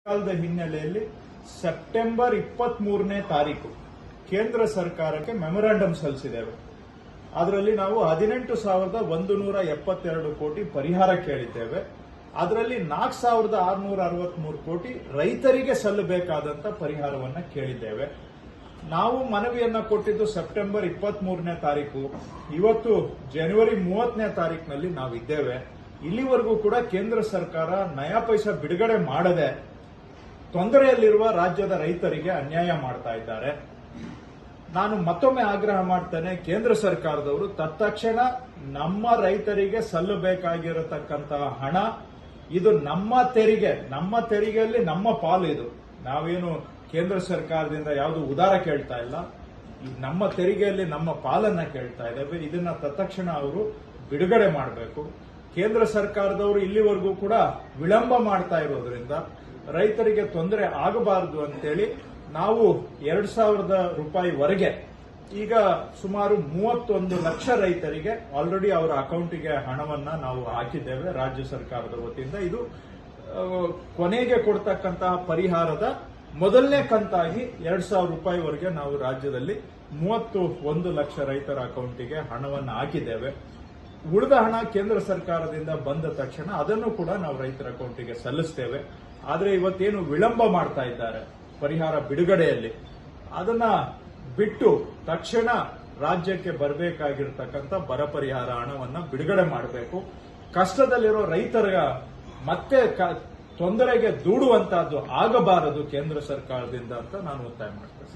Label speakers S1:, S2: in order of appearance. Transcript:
S1: ಕಾಲದ ಹಿನ್ನೆಲೆಯಲ್ಲಿ ಸೆಪ್ಟೆಂಬರ್ 23ನೇ ತಾರೀಕು ಕೇಂದ್ರ ಸರ್ಕಾರಕ್ಕೆ ಮೆಮೊರಾಂಡಮ್ ಸಲ್ಲಿಸಿದ್ದೇವೆ. ಅದರಲ್ಲಿ ನಾವು 18,172 ಕೋಟಿ ಪರಿಹಾರ ಕೇಳಿದ್ದೇವೆ. ಅದರಲ್ಲಿ 4,663 ಕೋಟಿ ರೈತರಿಗೆ ಸಲ್ಲಬೇಕಾದಂತ ಪರಿಹಾರವನ್ನ ಕೇಳಿದ್ದೇವೆ. ನಾವು ಮನವಿಯನ್ನ ಕೊಟ್ಟಿದ್ದು ಸೆಪ್ಟೆಂಬರ್ 23ನೇ ತಾರೀಕು. ಇವತ್ತು ಜನವರಿ 30ನೇ ತಾರೀಕಿನಲ್ಲಿ ನಾವಿದ್ದೇವೆ. ಇಲ್ಲಿವರೆಗೂ ಕೂಡ ಕೇಂದ್ರ ಸರ್ಕಾರ ನಯಾ ಪೈಸಾ ಬಿಡುಗಡೆ ಮಾಡದೆ ತೊಂದರೆಯಲ್ಲಿರುವ ರಾಜ್ಯದ ರೈತರಿಗೆ ಅನ್ಯಾಯ ಮಾಡ್ತಾ ಇದ್ದಾರೆ. ನಾನು ಮತ್ತೊಮ್ಮೆ ಆಗ್ರಹ ಮಾಡ್ತೇನೆ, ಕೇಂದ್ರ ಸರ್ಕಾರದವರು ತತ್ಕ್ಷಣ ನಮ್ಮ ರೈತರಿಗೆ ಸಲ್ಲಬೇಕಾಗಿರತಕ್ಕಂತಹ ಹಣ, ಇದು ನಮ್ಮ ತೆರಿಗೆಯಲ್ಲಿ ನಮ್ಮ ಪಾಲು. ಇದು ನಾವೇನು ಕೇಂದ್ರ ಸರ್ಕಾರದಿಂದ ಯಾವುದು ಉದಾರ ಕೇಳ್ತಾ ಇಲ್ಲ, ನಮ್ಮ ತೆರಿಗೆಯಲ್ಲಿ ನಮ್ಮ ಪಾಲನ್ನ ಕೇಳ್ತಾ ಇದ್ದೇವೆ. ಇದನ್ನ ತತ್ಕ್ಷಣ ಅವರು ಬಿಡುಗಡೆ ಮಾಡಬೇಕು. ಕೇಂದ್ರ ಸರ್ಕಾರದವರು ಇಲ್ಲಿವರೆಗೂ ಕೂಡ ವಿಳಂಬ ಮಾಡ್ತಾ ಇರೋದ್ರಿಂದ ರೈತರಿಗೆ ತೊಂದರೆ ಆಗಬಾರದು ಅಂತೇಳಿ ನಾವು 2,000 ರೂಪಾಯಿವರೆಗೆ ಈಗ ಸುಮಾರು 31 ಲಕ್ಷ ರೈತರಿಗೆ ಆಲ್ರೆಡಿ ಅವರ ಅಕೌಂಟಿಗೆ ಹಣವನ್ನ ನಾವು ಹಾಕಿದ್ದೇವೆ ರಾಜ್ಯ ಸರ್ಕಾರದ ವತಿಯಿಂದ. ಇದು ಕೊನೆಗೆ ಕೊಡ್ತಕ್ಕಂತಹ ಪರಿಹಾರದ ಮೊದಲನೇ ಕಂತಾಗಿ 2,000 ರೂಪಾಯಿವರೆಗೆ ನಾವು ರಾಜ್ಯದಲ್ಲಿ 31 ಲಕ್ಷ ರೈತರ ಅಕೌಂಟಿಗೆ ಹಣವನ್ನು ಹಾಕಿದ್ದೇವೆ. ಉಳಿದ ಹಣ ಕೇಂದ್ರ ಸರ್ಕಾರದಿಂದ ಬಂದ ತಕ್ಷಣ ಅದನ್ನು ಕೂಡ ನಾವು ರೈತರ ಅಕೌಂಟಿಗೆ ಸಲ್ಲಿಸ್ತೇವೆ. ಆದರೆ ಇವತ್ತೇನು ವಿಳಂಬ ಮಾಡ್ತಾ ಇದ್ದಾರೆ ಪರಿಹಾರ ಬಿಡುಗಡೆಯಲ್ಲಿ, ಅದನ್ನ ಬಿಟ್ಟು ತಕ್ಷಣ ರಾಜ್ಯಕ್ಕೆ ಬರಬೇಕಾಗಿರ್ತಕ್ಕಂಥ ಬರ ಪರಿಹಾರ ಹಣವನ್ನ ಬಿಡುಗಡೆ ಮಾಡಬೇಕು. ಕಷ್ಟದಲ್ಲಿರೋ ರೈತರ ಮತ್ತೆ ತೊಂದರೆಗೆ ದೂಡುವಂತಹದ್ದು ಆಗಬಾರದು ಕೇಂದ್ರ ಸರ್ಕಾರದಿಂದ ಅಂತ ನಾನು ಒತ್ತಾಯ ಮಾಡ್ತೇನೆ.